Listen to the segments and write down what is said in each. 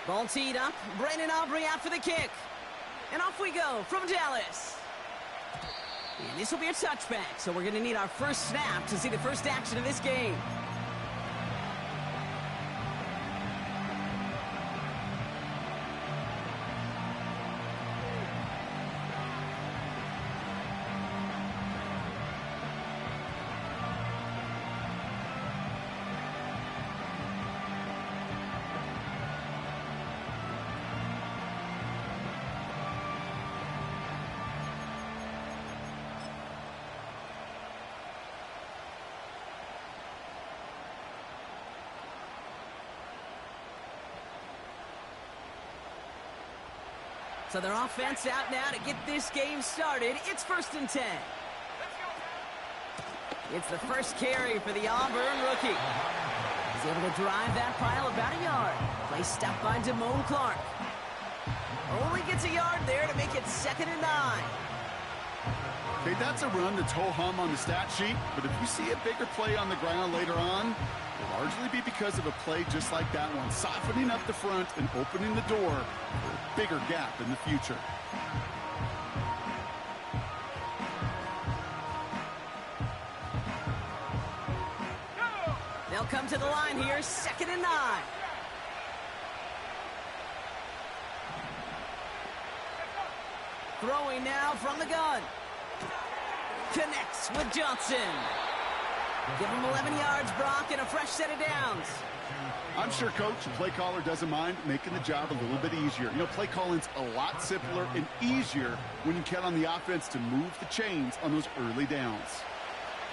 Ball teed up. Brandon Aubrey out for the kick. And off we go from Dallas. And this will be a touchback, so we're going to need our first snap to see the first action of this game. So their offense out now to get this game started. It's 1st and 10. It's the first carry for the Auburn rookie. He's able to drive that pile about a yard. Play stopped by Damone Clark. Only gets a yard there to make it 2nd and 9. Okay, that's a run that's ho-hum on the stat sheet, but if you see a bigger play on the ground later on, it'll largely be because of a play just like that one, softening up the front and opening the door for a bigger gap in the future. They'll come to the line here, 2nd and 9. Throwing now from the gun. Connects with Johnson. Give him 11 yards, Brock, and a fresh set of downs. I'm sure Coach, the play caller, doesn't mind making the job a little bit easier. You know, play calling's a lot simpler and easier when you count on the offense to move the chains on those early downs.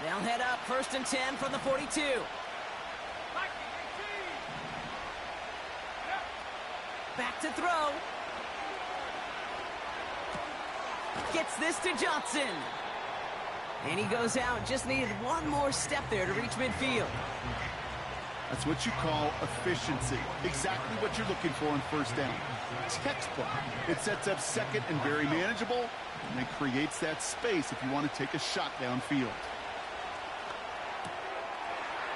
They'll head up 1st and 10 from the 42. Back to throw. Gets this to Johnson. And he goes out. Just needed one more step there to reach midfield. That's what you call efficiency. Exactly what you're looking for on 1st down. Textbook. It sets up 2nd and very manageable, and it creates that space if you want to take a shot downfield.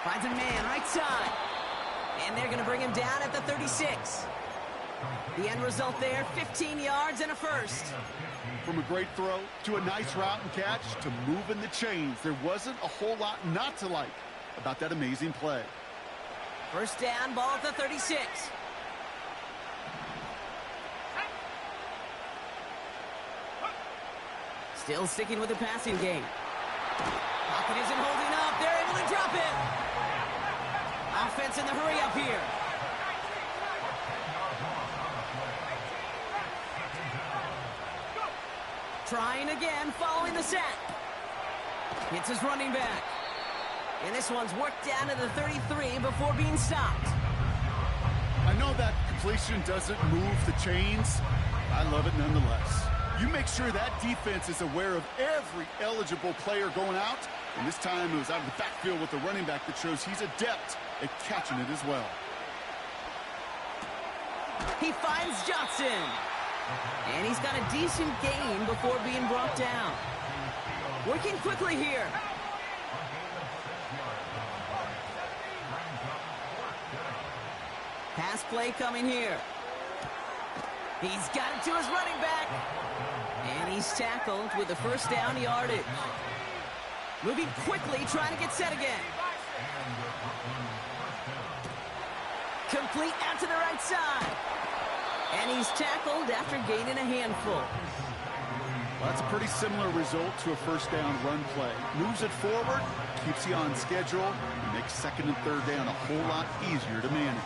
Finds a man right side. And they're going to bring him down at the 36. The end result there, 15 yards and a first. From a great throw to a nice route and catch to moving the chains, there wasn't a whole lot not to like about that amazing play. 1st down, ball at the 36. Still sticking with the passing game. Pocket isn't holding up. They're able to drop it. Offense in the hurry up here. Trying again, following the set. Hits his running back. And this one's worked down to the 33 before being stopped. I know that completion doesn't move the chains. I love it nonetheless. You make sure that defense is aware of every eligible player going out. And this time it was out of the backfield with the running back that shows he's adept at catching it as well. He finds Johnson. And he's got a decent gain before being brought down. Working quickly here. Pass play coming here. He's got it to his running back. And he's tackled with the 1st down yardage. Moving quickly, trying to get set again. Complete out to the right side. And he's tackled after gaining a handful. Well, that's a pretty similar result to a 1st down run play. Moves it forward, keeps you on schedule, and makes 2nd and 3rd down a whole lot easier to manage.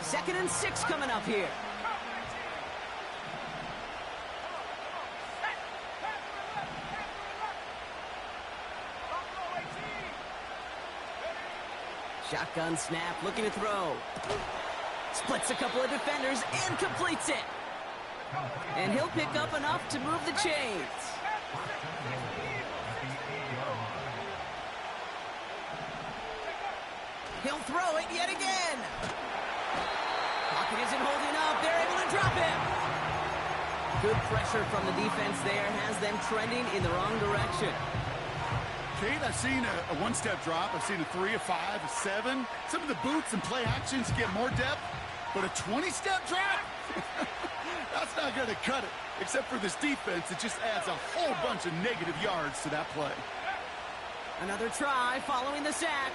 2nd and 6 coming up here. Shotgun snap, looking to throw. Splits a couple of defenders and completes it. And he'll pick up enough to move the chains. He'll throw it yet again. Pocket isn't holding up. They're able to drop him. Good pressure from the defense there has them trending in the wrong direction. Kate, I've seen a one-step drop. I've seen a 3, a 5, a 7. Some of the boots and play actions get more depth. But a 20-step drop? That's not going to cut it. Except for this defense, it just adds a whole bunch of negative yards to that play. Another try following the sack.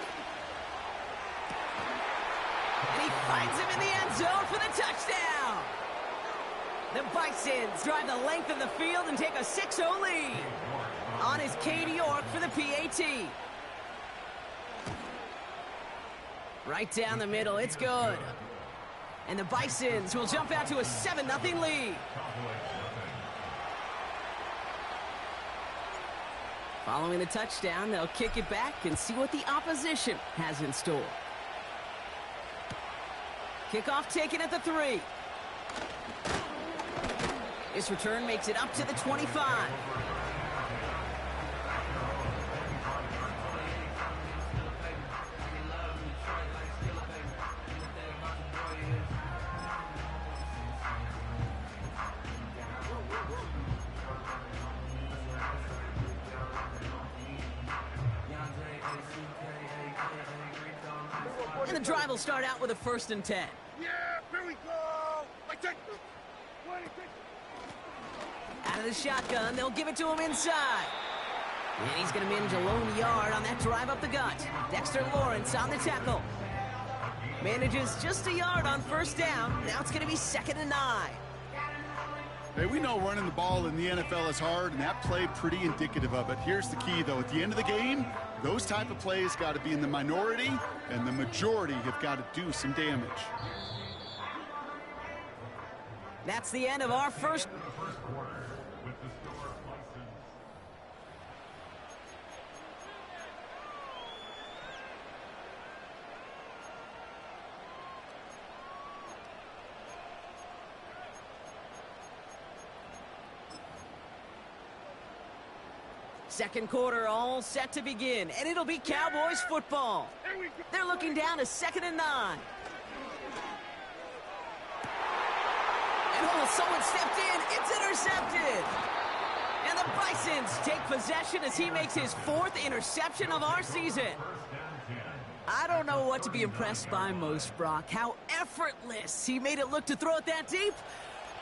And he finds him in the end zone for the touchdown. The Bisons drive the length of the field and take a 6-0 lead. On is Cade York for the PAT. Right down the middle, it's good. And the Bisons will jump out to a 7-0 lead. Following the touchdown, they'll kick it back and see what the opposition has in store. Kickoff taken at the 3. This return makes it up to the 25. And the drive will start out with a 1st and 10. Yeah, here we go. Out of the shotgun, they'll give it to him inside. And he's going to manage a lone yard on that drive up the gut. Dexter Lawrence on the tackle. Manages just a yard on 1st down. Now it's going to be 2nd and 9. Hey, we know running the ball in the NFL is hard, and that play pretty indicative of it. Here's the key, though. At the end of the game, those type of plays got to be in the minority, and the majority have got to do some damage. That's the end of our first. Second quarter all set to begin, and it'll be Cowboys football. They're looking down to 2nd and 9. And oh, someone stepped in. It's intercepted. And the Bisons take possession as he makes his 4th interception of our season. I don't know what to be impressed by most, Brock. How effortless he made it look to throw it that deep,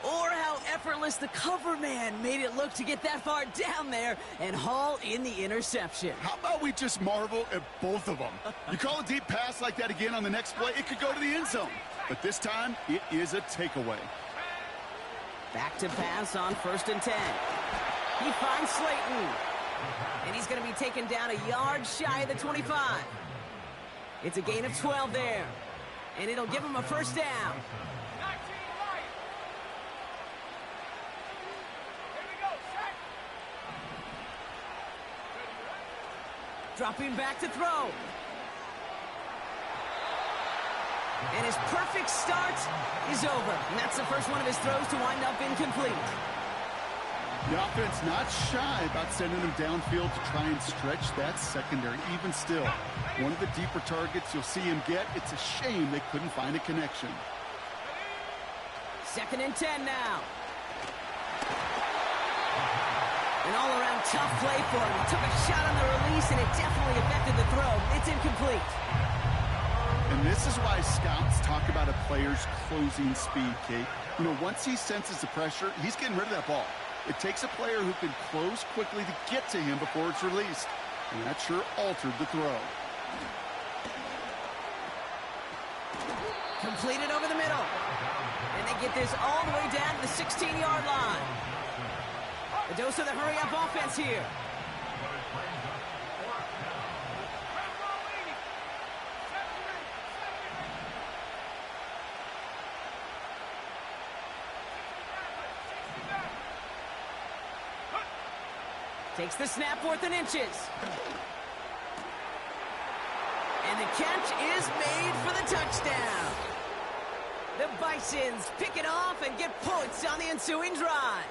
or how effortless the cover man made it look to get that far down there and haul in the interception. How about we just marvel at both of them? You call a deep pass like that again on the next play, it could go to the end zone. But this time, it is a takeaway. Back to pass on 1st and 10. He finds Slayton. And he's going to be taken down a yard shy of the 25. It's a gain of 12 there. And it'll give him a 1st down. Dropping back to throw. And his perfect start is over. And that's the first one of his throws to wind up incomplete. The offense not shy about sending him downfield to try and stretch that secondary. Even still, one of the deeper targets you'll see him get. It's a shame they couldn't find a connection. 2nd and 10 now. An all-around tough play for him. He took a shot on the release, and it definitely affected the throw. It's incomplete. And this is why scouts talk about a player's closing speed, Kate. You know, once he senses the pressure, he's getting rid of that ball. It takes a player who can close quickly to get to him before it's released. And that sure altered the throw. Completed over the middle. And they get this all the way down to the 16-yard line. A dose of the hurry-up offense here. Takes the snap, 4th and inches. And the catch is made for the touchdown. The Bisons pick it off and get points on the ensuing drive.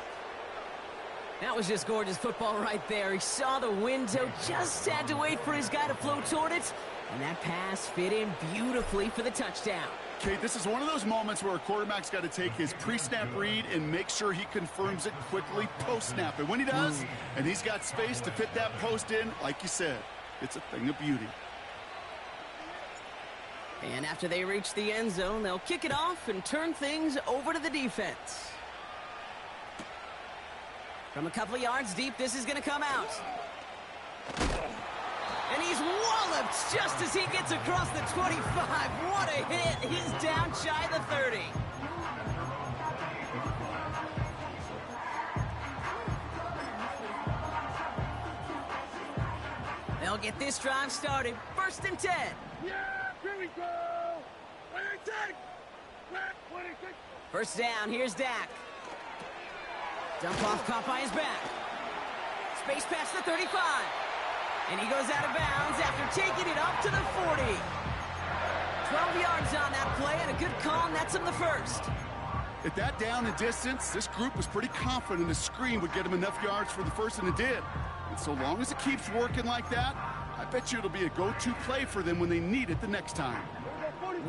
That was just gorgeous football right there. He saw the window, just had to wait for his guy to float toward it, and that pass fit in beautifully for the touchdown. Kate, this is one of those moments where a quarterback's got to take his pre-snap read and make sure he confirms it quickly post-snap. And when he does, and he's got space to fit that post in, like you said, it's a thing of beauty. And after they reach the end zone, they'll kick it off and turn things over to the defense. From a couple of yards deep, this is going to come out. And he's walloped just as he gets across the 25. What a hit. He's down shy of the 30. They'll get this drive started. 1st and 10. Yeah, here we go. 26. 26. First down, here's Dak. Dump off caught by his back. Space past the 35. And he goes out of bounds after taking it up to the 40. 12 yards on that play and a good call, and that's him the first. At that down and distance, this group was pretty confident a screen would get him enough yards for the first, and it did. And so long as it keeps working like that, I bet you it'll be a go-to play for them when they need it the next time.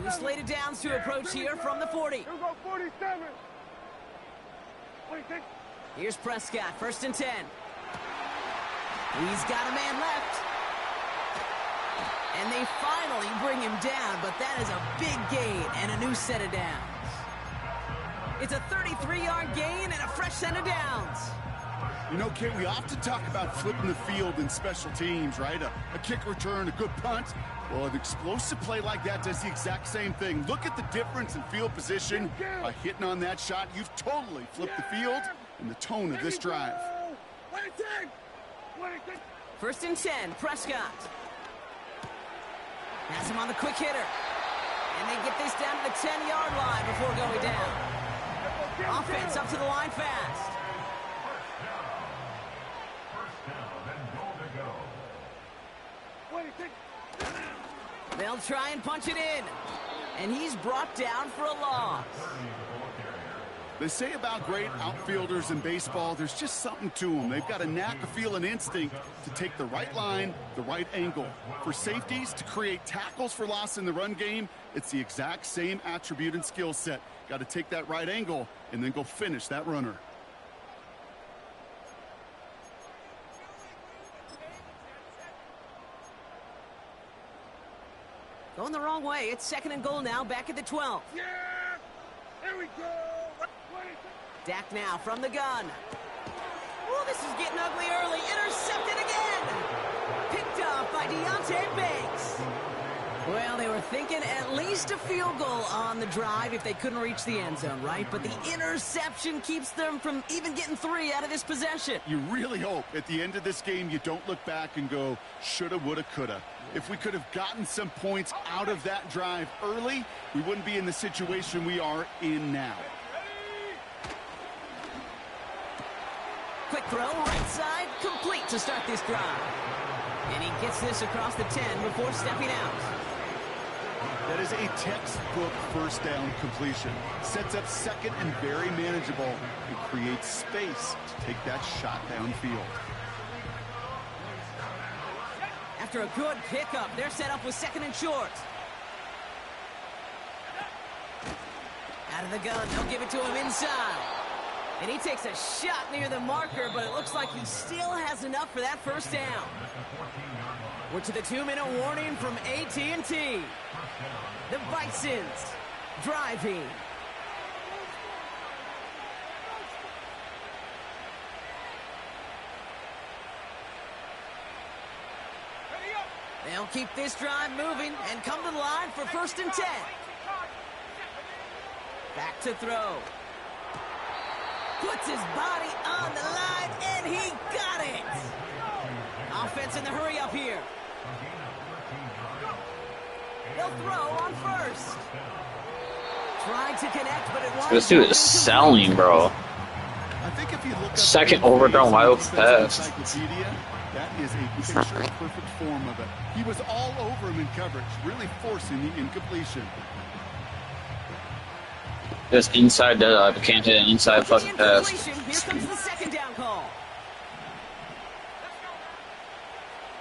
New slated downs to approach here from the 40. Here we go, 47. 26. Here's Prescott, 1st and 10. He's got a man left. And they finally bring him down, but that is a big gain and a new set of downs. It's a 33-yard gain and a fresh set of downs. You know, Kate, we often talk about flipping the field in special teams, right? A kick return, a good punt. Well, an explosive play like that does the exact same thing. Look at the difference in field position. By hitting on that shot, you've totally flipped the field and the tone of this drive. 26. 26. 1st and 10, Prescott. Has him on the quick hitter. And they get this down to the 10-yard line before going down. Offense up to the line fast. They'll try and punch it in. And he's brought down for a loss. They say about great outfielders in baseball, there's just something to them. They've got a knack, a feel, and instinct to take the right line, the right angle. For safeties, to create tackles for loss in the run game, it's the exact same attribute and skill set. Got to take that right angle and then go finish that runner. Going the wrong way. It's 2nd and goal now, back at the 12. Yeah, here we go. 26. Dak now from the gun. Oh, this is getting ugly early. Intercepted again. Picked up by Deontay Banks. Well, they were thinking at least a field goal on the drive if they couldn't reach the end zone, right? But the interception keeps them from even getting 3 out of this possession. You really hope at the end of this game you don't look back and go, shoulda, woulda, coulda. If we could have gotten some points out of that drive early, we wouldn't be in the situation we are in now. Quick throw, right side, complete to start this drive. And he gets this across the 10 before stepping out. That is a textbook first down completion. Sets up second and very manageable and creates space to take that shot downfield. After a good pickup, they're set up with 2nd and short. Out of the gun, they'll give it to him inside. And he takes a shot near the marker, but it looks like he still has enough for that first down. We're to the 2-minute warning from AT&T. The Bisons driving. They'll keep this drive moving and come to the line for 1st and 10. Back to throw. Puts his body on the line, and he got it. Offense in the hurry up here. They'll throw on 1st. Trying to connect, but it was. This dude is selling, bro. I think if you look up 2nd overthrown wild pass. That is a picture-perfect form of it. He was all over him in coverage, really forcing the incompletion. Just inside the can't hit an inside fucking pass. Here comes the 2nd down call.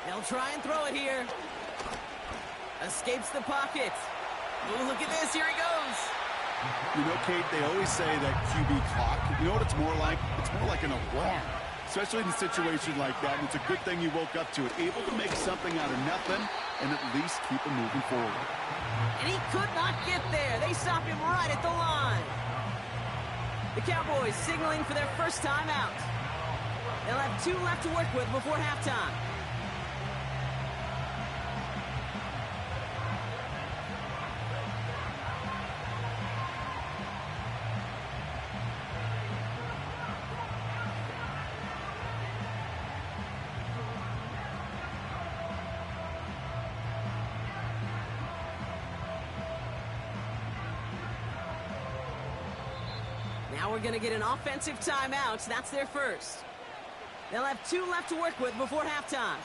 They'll try and throw it here. Escapes the pocket. Ooh, look at this. Here he goes. You know, Kate, they always say that QB clock. You know what it's more like? It's more like an alarm. Especially in a situation like that, and it's a good thing you woke up to it. Able to make something out of nothing and at least keep it moving forward. And he could not get there. They stopped him right at the line. The Cowboys signaling for their first time out. They'll have 2 left to work with before halftime. Now we're going to get an offensive timeout. That's their first. They'll have 2 left to work with before halftime.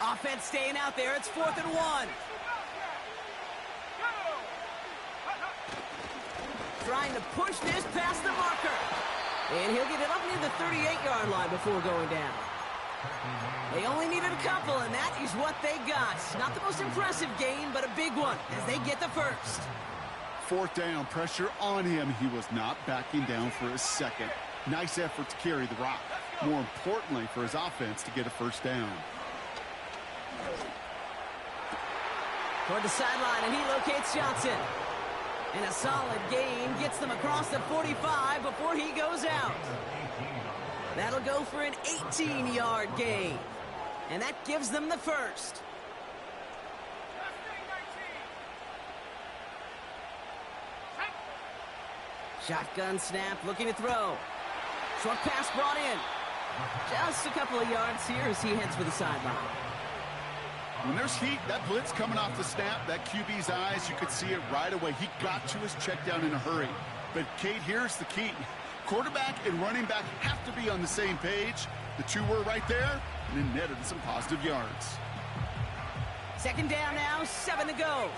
Offense staying out there. It's 4th and 1. Trying to push this past the marker. And he'll get it up near the 38-yard line before going down. They only needed a couple, and that is what they got. Not the most impressive gain, but a big one as they get the first. 4th down, pressure on him. He was not backing down for a second. Nice effort to carry the rock. More importantly for his offense to get a first down. Toward the sideline, and he locates Johnson. And a solid gain gets them across the 45 before he goes out. That'll go for an 18-yard gain. And that gives them the first. Shotgun snap, looking to throw. Short pass brought in. Just a couple of yards here as he heads for the sideline. When there's heat, that blitz coming off the snap, that QB's eyes, you could see it right away. He got to his check down in a hurry. But, Kate, here's the key. Quarterback and running back have to be on the same page. The 2 were right there, and it netted some positive yards. 2nd down now, 7 to go.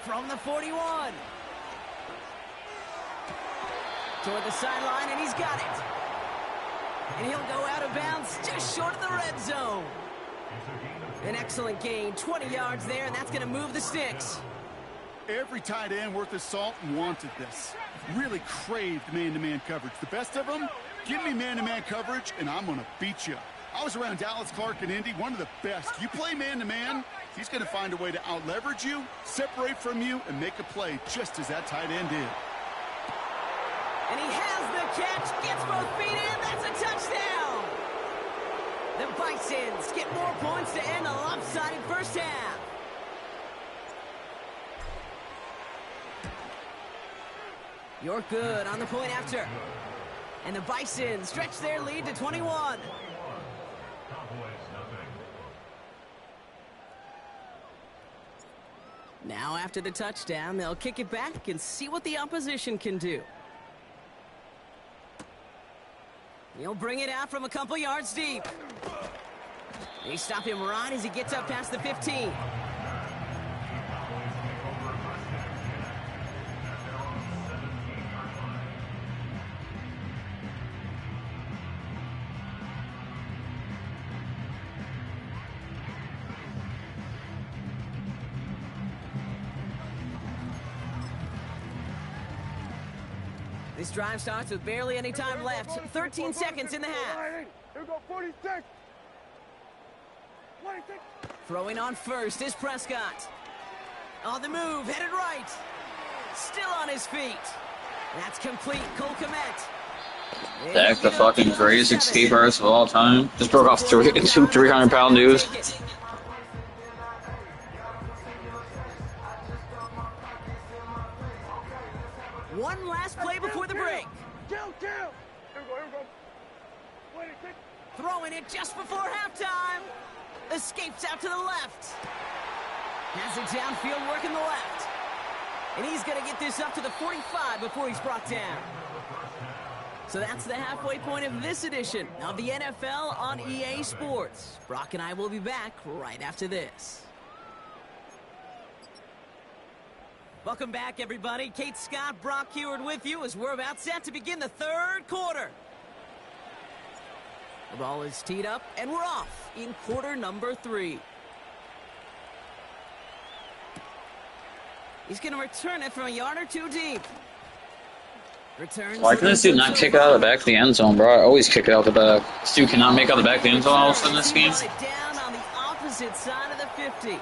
From the 41. Toward the sideline, and he's got it. And he'll go out of bounds just short of the red zone. An excellent gain, 20 yards there, and that's going to move the sticks. Every tight end worth his salt wanted this. Really craved man-to-man coverage. The best of them, give me man-to-man coverage, and I'm going to beat you. I was around Dallas Clark and Indy, one of the best. You play man-to-man, he's going to find a way to out-leverage you, separate from you, and make a play just as that tight end did. And he has the catch, gets both feet in, that's a touchdown! The Bisons get more points to end the lopsided first half. You're good on the point after. And the Bison stretch their lead to 21. Now after the touchdown, they'll kick it back and see what the opposition can do. He'll bring it out from a couple yards deep. They stop him right as he gets up past the 15. This drive starts with barely any time left. 13 seconds in the half. Here we go, 46. 26. Throwing on first is Prescott. On the move, headed right. Still on his feet. That's complete. Cole Kmet. Dak, the fucking greatest escape artist of all time. Just broke off two 300-pound dudes. One last play before the break. Kill. Here we go. 26. Throwing it just before halftime. Escapes out to the left. Has it downfield, working the left. And he's going to get this up to the 45 before he's brought down. So that's the halfway point of this edition of the NFL on EA Sports. Brock and I will be back right after this. Welcome back, everybody. Kate Scott, Brock Heward with you as we're about set to begin the third quarter. The ball is teed up, and we're off in quarter number 3. He's going to return it from a yard or two deep. Returns. Why can this dude not kick it out of the back of the end zone, bro? I always kick it out the back. This dude cannot make out the back of the end zone all of a sudden in this game. Down on the opposite side of the 50.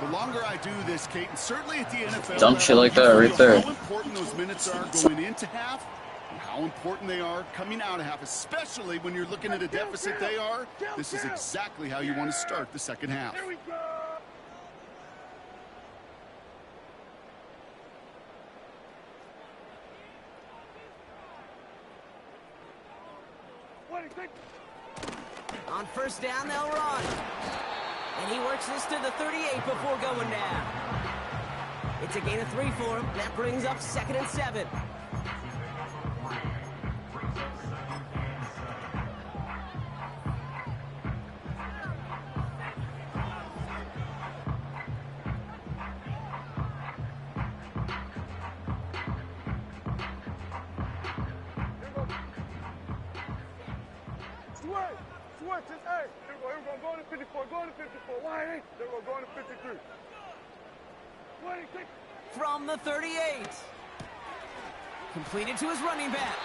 The longer I do this, Kate, and certainly at the NFL, Dumb shit like that right there. How important those minutes are going into half, and how important they are coming out of half, especially when you're looking at a deficit they are. This is exactly how you want to start the second half. Here we go. On first down, they'll run. And he works this to the 38 before going down. It's a gain of 3 for him. That brings up 2nd and 7. Switch, just hey. Here we go, going to 54, going to 54. Wide 8. Here we go, going to 53. 26. From the 38. Completed to his running back.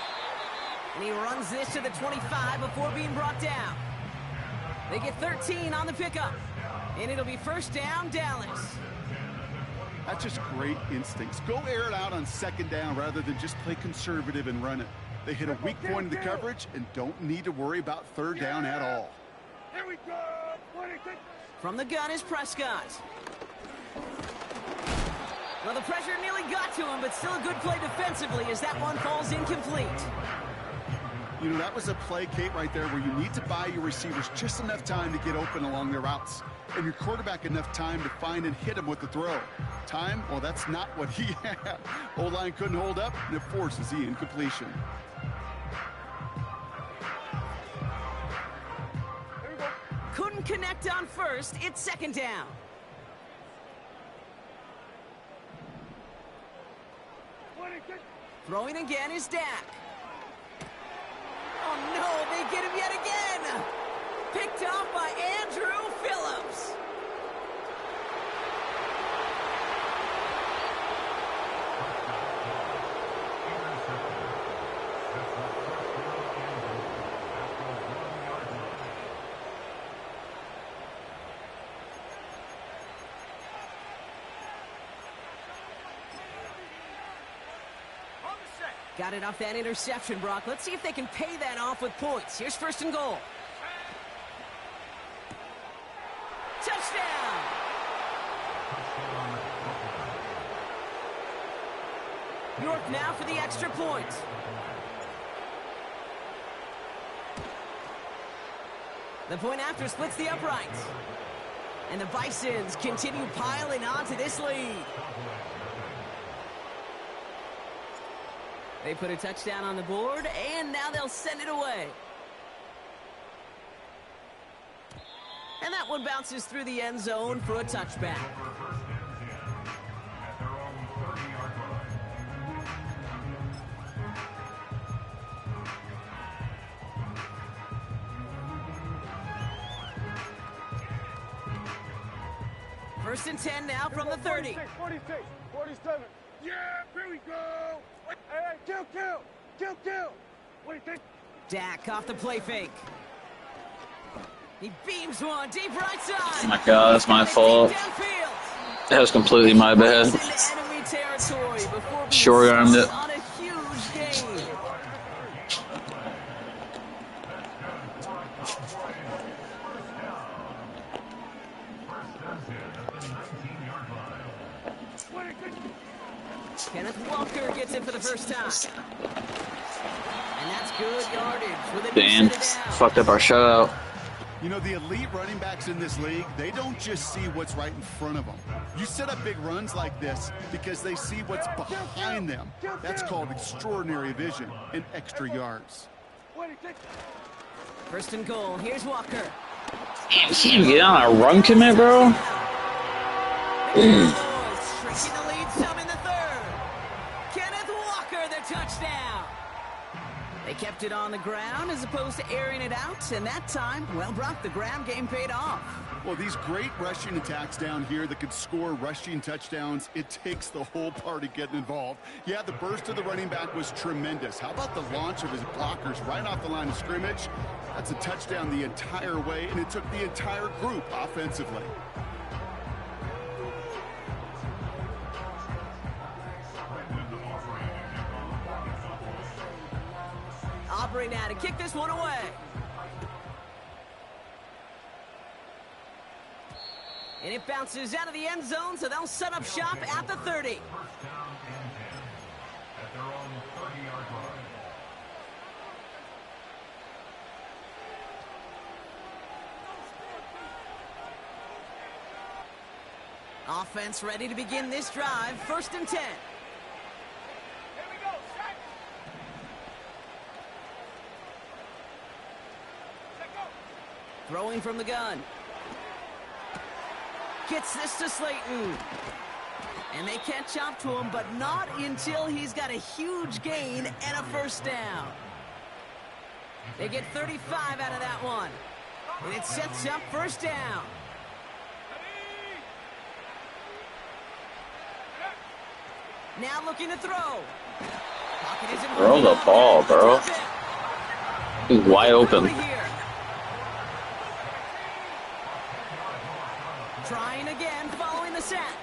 And he runs this to the 25 before being brought down. They get 13 on the pickup. And it'll be first down, Dallas. That's just great instincts. Go air it out on second down rather than just play conservative and run it. They hit a weak point in the coverage and don't need to worry about third down at all. Here we go. 26. From the gun is Prescott. Well, the pressure nearly got to him, but still a good play defensively as that one falls incomplete. You know, that was a play, Kate, right there where you need to buy your receivers just enough time to get open along their routes. And your quarterback enough time to find and hit him with the throw. Time? Well, that's not what he had. O-line couldn't hold up, and it forces the incompletion. Couldn't connect on first. It's second down. Throwing again is Dak. Oh, no, they get him yet again. Picked off by Andrew Phillips. Got it off that interception, Brock. Let's see if they can pay that off with points. Here's first and goal. Touchdown! York now for the extra point. The point after splits the uprights. And the Bisons continue piling onto this lead. They put a touchdown on the board, and now they'll send it away. And that one bounces through the end zone for a touchback. First and 10 now from the 30. 46, 47. Yeah, here we go. Hey, kill. What do you think? Dak off the play fake. He beams one deep right side. Oh my god, that's my fault. That was completely my bad. Short armed it. On a huge gain. Kenneth Walker gets it for the first time. And that's good yardage with a Damn, fucked up our shutout. You know, the elite running backs in this league, they don't just see what's right in front of them. You set up big runs like this because they see what's behind them. That's called extraordinary vision and extra yards. First and goal. Here's Walker. Damn, you can't even get on a run commit, bro. Shrinking the lead some in the third. Kenneth Walker, the touchdown. They kept it on the ground as opposed to airing it out, and that time, well, Brock, the ground game paid off. Well, these great rushing attacks down here that could score rushing touchdowns, it takes the whole party getting involved. Yeah, the burst of the running back was tremendous. How about the launch of his blockers right off the line of scrimmage? That's a touchdown the entire way, and it took the entire group offensively. Aubrey now to kick this one away. And it bounces out of the end zone, so they'll set up shop at the 30. Offense ready to begin this drive. 1st and 10. Throwing from the gun. Gets this to Slayton. And they catch up to him, but not until he's got a huge gain and a 1st down. They get 35 out of that one. And it sets up 1st down. Now looking to throw. Throw the ball, bro. He's wide open. Trying again, following the sack.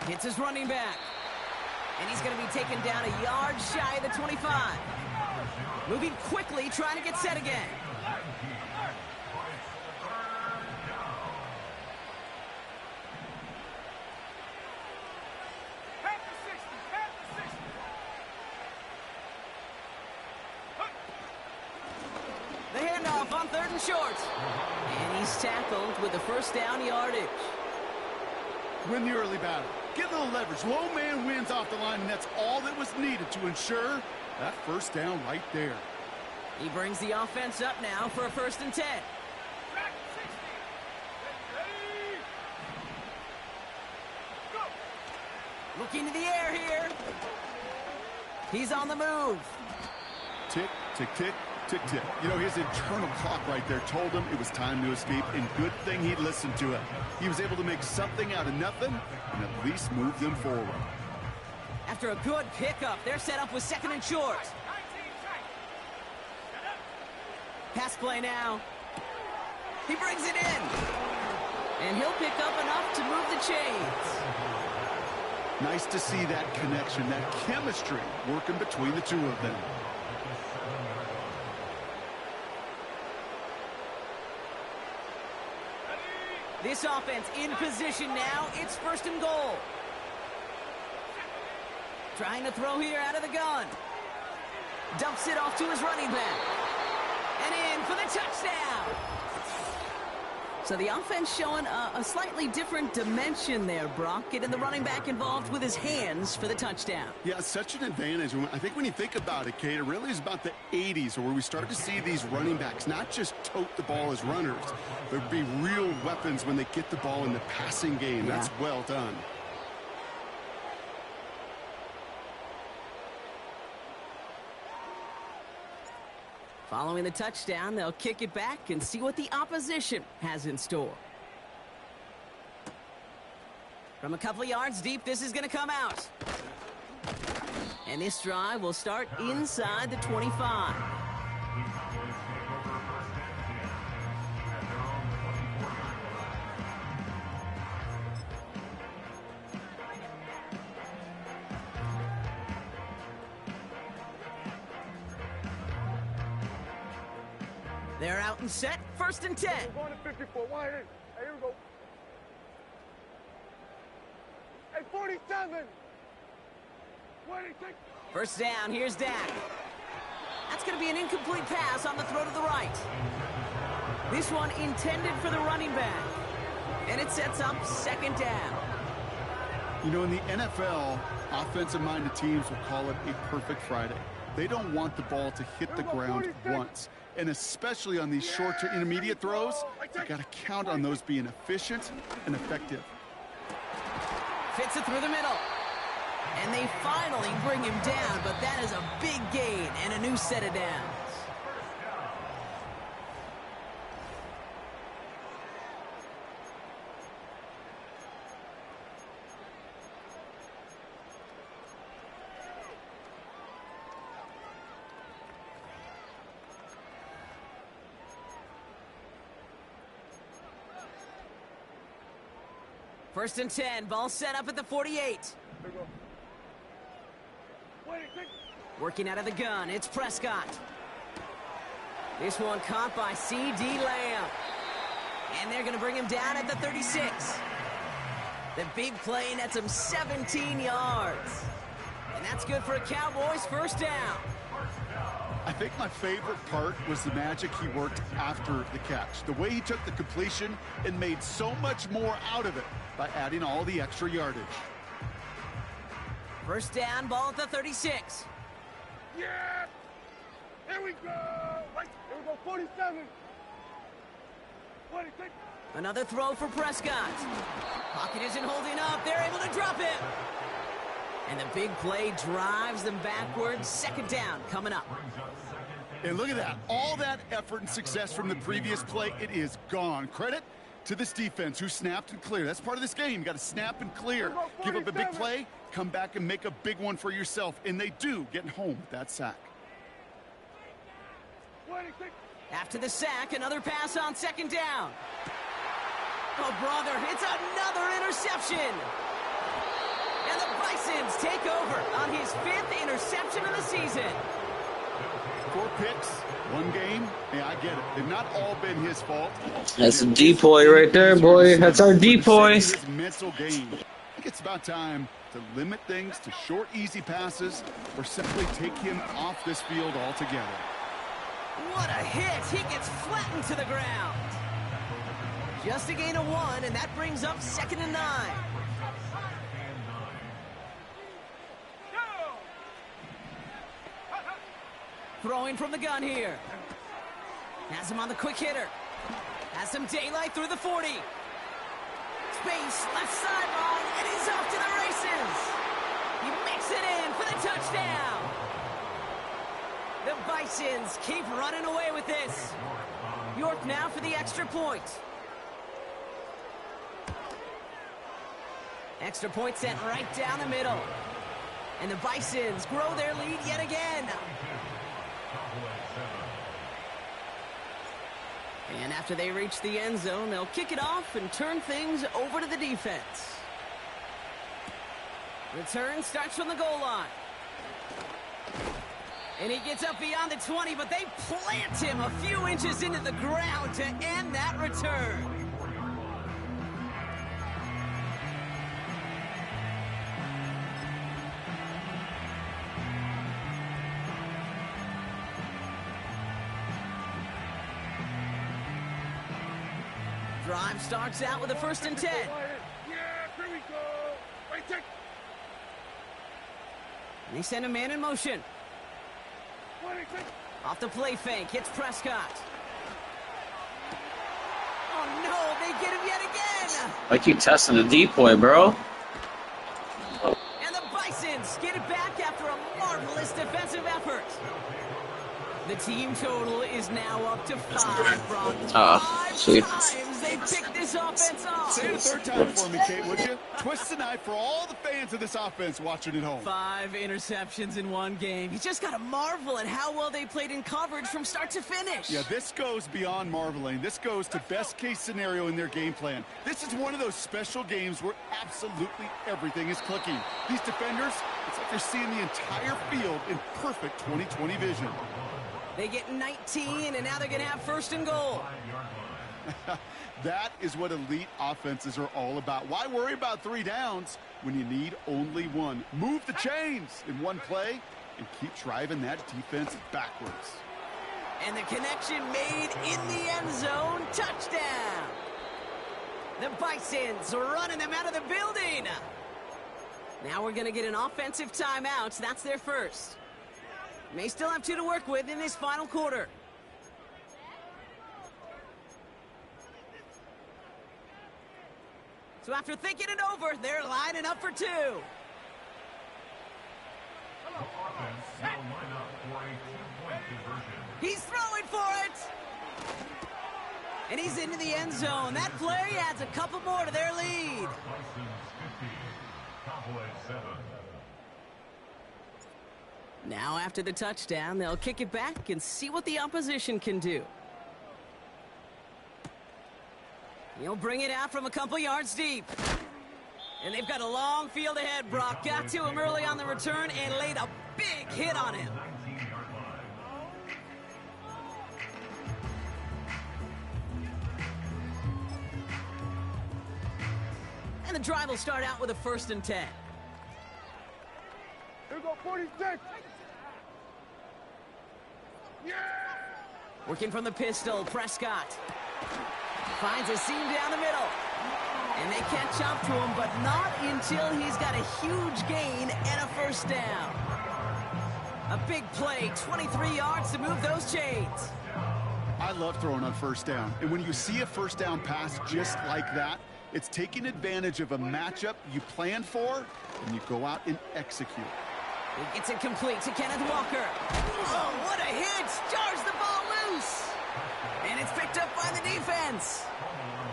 Hits his running back. And he's going to be taken down a yard shy of the 25. Moving quickly, trying to get set again. The handoff on 3rd and short. And he's tackled with the 1st down yardage. Win the early battle. Get a little leverage. Low man wins off the line, and that's all that was needed to ensure that 1st down right there. He brings the offense up now for a 1st and 10. Looking to the air here. He's on the move. Tick, tick, tick, tick, tick. You know, his internal clock right there told him it was time to escape, and good thing he listened to it. He was able to make something out of nothing and at least move them forward. After a good pickup, they're set up with 2nd and short. Pass play now. He brings it in. And he'll pick up enough to move the chains. Nice to see that connection, that chemistry working between the two of them. This offense in position now. It's 1st and goal. Trying to throw here out of the gun. Dumps it off to his running back. And in for the touchdown. So the offense showing a slightly different dimension there, Brock. Getting the running back involved with his hands for the touchdown. Yeah, such an advantage. I think when you think about it, Kate, it really is about the 80s where we start to see these running backs not just tote the ball as runners, but be real weapons when they get the ball in the passing game. Yeah. That's well done. Following the touchdown, they'll kick it back and see what the opposition has in store. From a couple of yards deep, this is going to come out. And this drive will start inside the 25. They're out and set. 1st and 10. We're going to 54. Wide in. Hey, here we go. Hey, 47. What do you think? 1st down. Here's Dak. That's going to be an incomplete pass on the throw to the right. This one intended for the running back. And it sets up 2nd down. You know, in the NFL, offensive-minded teams will call it a perfect Friday. They don't want the ball to hit the ground once. And especially on these short to intermediate throws, you got to count on those being efficient and effective. Fits it through the middle. And they finally bring him down, but that is a big gain and a new set of downs. First and 10, ball set up at the 48. Working out of the gun, it's Prescott. This one caught by C.D. Lamb. And they're going to bring him down at the 36. The big play nets him 17 yards. And that's good for a Cowboys first down. I think my favorite part was the magic he worked after the catch. The way he took the completion and made so much more out of it by adding all the extra yardage. First down, ball at the 36. Yeah! Here we go! Right, here we go, 47. 26. Another throw for Prescott. Pocket isn't holding up. They're able to drop him. And the big play drives them backwards. Second down coming up. And look at that. All that effort and success from the previous play, it is gone. Credit to this defense who snapped and cleared. That's part of this game. You got to snap and clear. Give up a big play, come back and make a big one for yourself. And they do, getting home with that sack. 26. After the sack, another pass on second down. Oh, brother, it's another interception. And the Bisons take over on his 5th interception of the season. 4 picks, 1 game. Yeah, I get it. They've not all been his fault. That's a decoy right there, boy. That's our decoy. His mental game. I think it's about time to limit things to short, easy passes or simply take him off this field altogether. What a hit. He gets flattened to the ground. Just a gain of 1, and that brings up 2nd and 9. Throwing from the gun here. Has him on the quick hitter. Has some daylight through the 40. Space, left sideline, and he's off to the races. He makes it in for the touchdown. The Bisons keep running away with this. York now for the extra point. Extra point sent right down the middle. And the Bisons grow their lead yet again. And after they reach the end zone, they'll kick it off and turn things over to the defense. Return starts from the goal line. And he gets up beyond the 20, but they plant him a few inches into the ground to end that return. Drive starts out with a 1st and 10. Yeah, here we go. Right, take. And they send a man in motion. 26. Off the play fake, hits Prescott. Oh no, they get him yet again. I keep testing the decoy, bro. And the Bisons get it back after a marvelous defensive effort. The team total is now up to 5, Brock. 5 times they picked this offense off. Say it a 3rd time for me, Kate, would you? Twist the knife for all the fans of this offense watching at home. 5 interceptions in 1 game. You just got to marvel at how well they played in coverage from start to finish. Yeah, this goes beyond marveling. This goes to best-case scenario in their game plan. This is one of those special games where absolutely everything is clicking. These defenders, it's like they're seeing the entire field in perfect 20/20 vision. They get 19, and now they're going to have 1st and goal. That is what elite offenses are all about. Why worry about 3 downs when you need only 1? Move the chains in 1 play and keep driving that defense backwards. And the connection made in the end zone. Touchdown. The Bisons running them out of the building. Now we're going to get an offensive timeout. That's their first. May still have 2 to work with in this final quarter. So after thinking it over, they're lining up for 2. He's throwing for it. And he's into the end zone. That play adds a couple more to their lead. Now after the touchdown, they'll kick it back and see what the opposition can do. He'll bring it out from a couple yards deep. And they've got a long field ahead. Brock got to him early on the return and laid a big hit on him. And the drive will start out with a 1st and 10. Here we go, 46. Yeah! Working from the pistol, Prescott finds a seam down the middle. And they catch up to him, but not until he's got a huge gain and a 1st down. A big play, 23 yards to move those chains. I love throwing on 1st down. And when you see a 1st down pass just like that, it's taking advantage of a matchup you planned for, and you go out and execute. He gets it complete to Kenneth Walker. Oh, what a hit! Jars the ball loose! And it's picked up by the defense.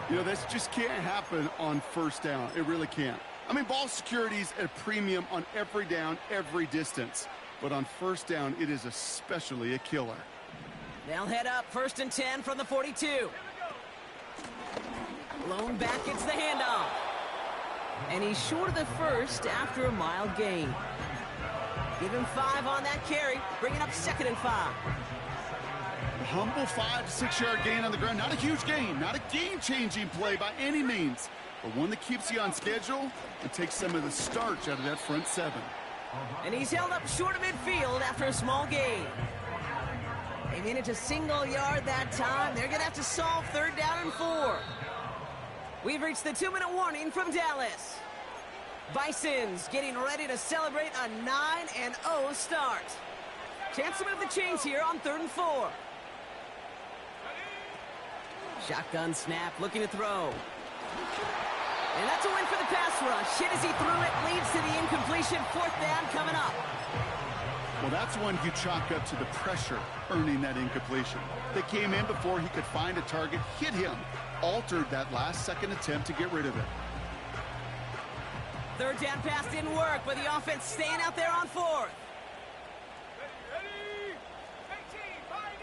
You know, this just can't happen on 1st down. It really can't. I mean, ball security's at a premium on every down, every distance. But on 1st down, it is especially a killer. They'll head up 1st and 10 from the 42. Blown back, it's the handoff. And he's short of the 1st after a mild gain. Give him 5 on that carry, bringing up 2nd and 5. A humble 5 to 6 yard gain on the ground. Not a huge gain, not a game-changing play by any means, but one that keeps you on schedule and takes some of the starch out of that front 7. And he's held up short of midfield after a small gain. They made it to single yard that time. They're going to have to solve 3rd down and 4. We've reached the 2-minute warning from Dallas. Bisons getting ready to celebrate a 9-0 start. Chance to move the chains here on 3rd and 4. Shotgun snap, looking to throw. And that's a win for the pass rush. Hit as he threw it, leads to the incompletion. 4th down coming up. Well, that's one you chalk up to the pressure earning that incompletion. They came in before he could find a target, hit him, altered that last second attempt to get rid of it. 3rd down pass didn't work, but the offense staying out there on 4th. Ready? 18, find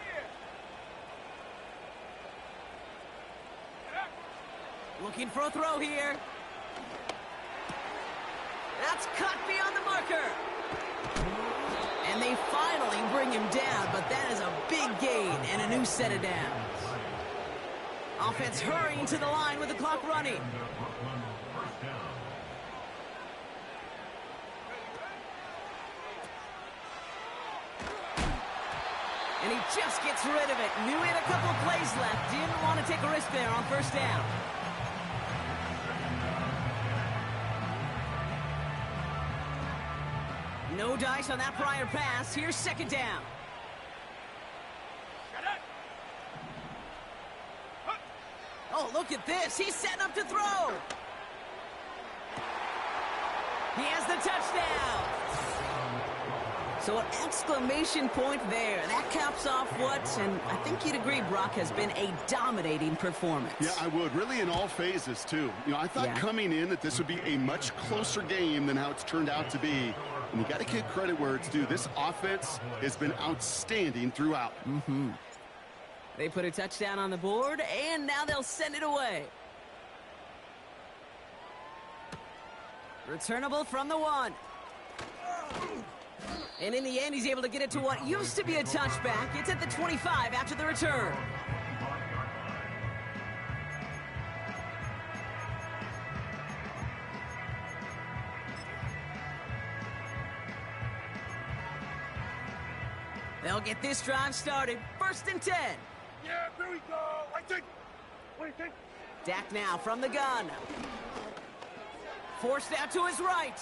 in. Looking for a throw here. That's cut beyond the marker. And they finally bring him down, but that is a big gain and a new set of downs. Offense hurrying to the line with the clock running. And he just gets rid of it. Knew he had a couple of plays left. Didn't want to take a risk there on 1st down. No dice on that prior pass. Here's 2nd down. Oh, look at this. He's setting up to throw. He has the touchdown. So an exclamation point there. That caps off what, and I think you'd agree, Brock, has been a dominating performance. Yeah, I would. Really in all phases, too. You know, I thought coming in that this would be a much closer game than how it's turned out to be. And you got to give credit where it's due. This offense has been outstanding throughout. They put a touchdown on the board, and now they'll send it away. Returnable from the 1. And in the end, he's able to get it to what used to be a touchback. It's at the 25 after the return. They'll get this drive started. 1st and 10. Yeah, here we go. Wait. Dak now from the gun. Forced out to his right.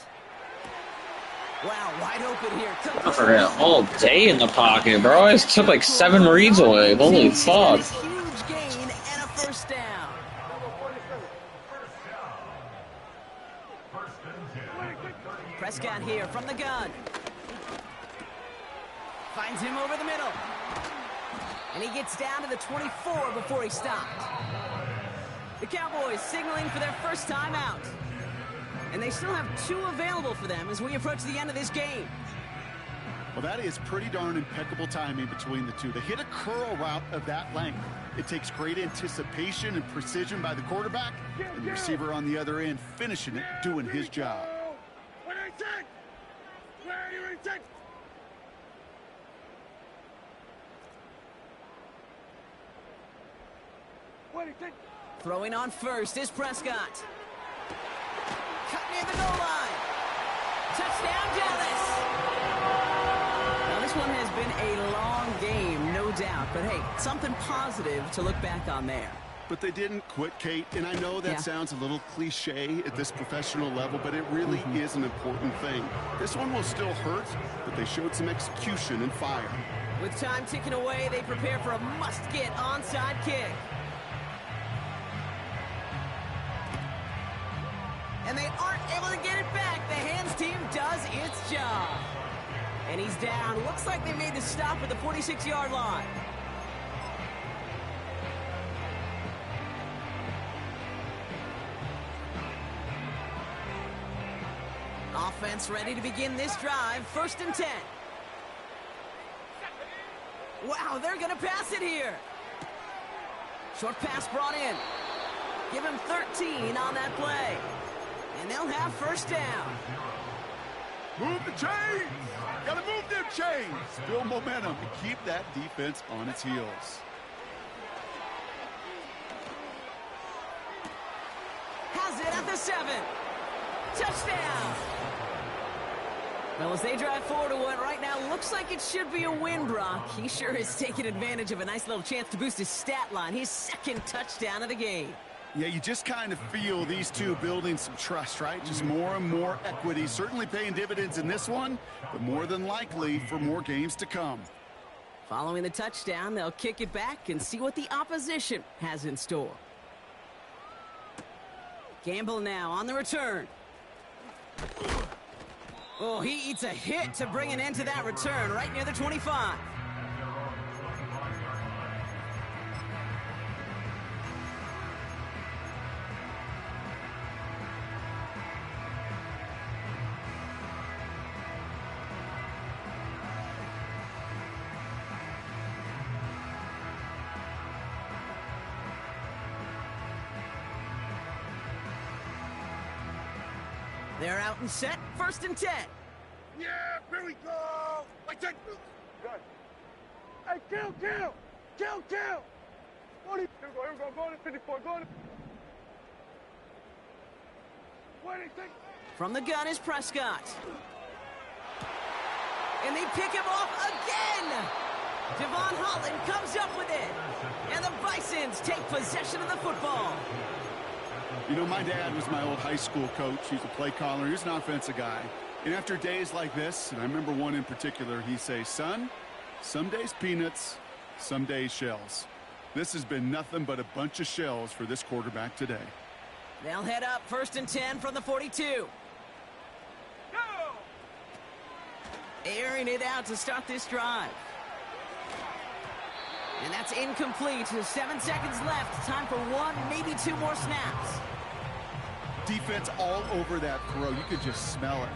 Wow, wide open here. I forgot all day in the pocket, bro. I took like 7 reads away. Holy fuck. Huge gain and a 1st down. Prescott here from the gun. Finds him over the middle. And he gets down to the 24 before he stopped. The Cowboys signaling for their first time out. And they still have 2 available for them as we approach the end of this game. Well, that is pretty darn impeccable timing between the two. To hit a curl route of that length, it takes great anticipation and precision by the quarterback, and the receiver on the other end finishing it, doing his job. Throwing on first is Prescott. Cut near the goal line. Touchdown, Dallas. Now, this one has been a long game, no doubt. But, hey, something positive to look back on there. But they didn't quit, Kate. And I know that sounds a little cliche at this professional level, but it really is an important thing. This one will still hurt, but they showed some execution and fire. With time ticking away, they prepare for a must-get onside kick. And they aren't able to get it back. The hands team does its job. And he's down. Looks like they made the stop at the 46-yard line. Offense ready to begin this drive. 1st and 10. Wow, they're going to pass it here. Short pass brought in. Give him 13 on that play. And they'll have 1st down. Move the chains! Gotta move them chains! Build momentum and keep that defense on its heels. Has it at the 7. Touchdown! Well, as they drive forward to what right now looks like it should be a win, Brock, he sure is taking advantage of a nice little chance to boost his stat line. His 2nd touchdown of the game. Yeah, you just kind of feel these two building some trust, right? Just more and more equity. Certainly paying dividends in this one, but more than likely for more games to come. Following the touchdown, they'll kick it back and see what the opposition has in store. Gamble now on the return. Oh, he eats a hit to bring an end to that return right near the 25. They're out and set. 1st and 10. Yeah, here we go. I take. Good. Hey, kill. 40. Here we go. Go to 54. Go to. 26. From the gun is Prescott. And they pick him off again. Devon Holland comes up with it. And the Bisons take possession of the football. You know, my dad was my old high school coach. He's a play caller. He's an offensive guy. And after days like this, and I remember one in particular, he'd say, son, some days peanuts, some days shells. This has been nothing but a bunch of shells for this quarterback today. They'll head up 1st and 10 from the 42. Go! Airing it out to start this drive. And that's incomplete. 7 seconds left. Time for 1, maybe 2 more snaps. Defense all over that throw. You could just smell it.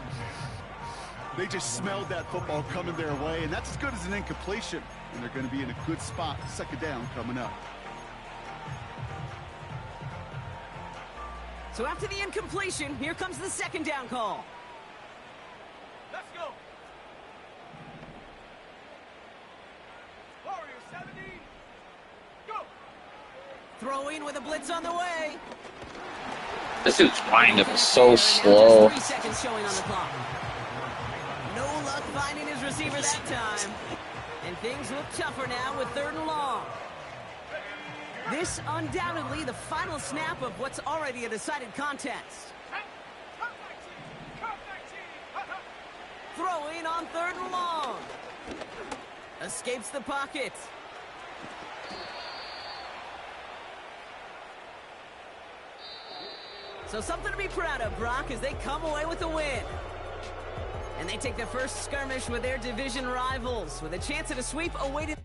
They just smelled that football coming their way, and that's as good as an incompletion. And they're going to be in a good spot. 2nd down coming up. So after the incompletion, here comes the 2nd down call. Let's go. Warriors 70. Go. Throwing with a blitz on the way. This dude's windup is so slow. 3 seconds showing on the clock. No luck finding his receiver that time. And things look tougher now with 3rd and long. This undoubtedly the final snap of what's already a decided contest. Throwing on 3rd and long. Escapes the pocket. So something to be proud of, Brock, as they come away with the win. And they take the first skirmish with their division rivals with a chance at a sweep awaiting.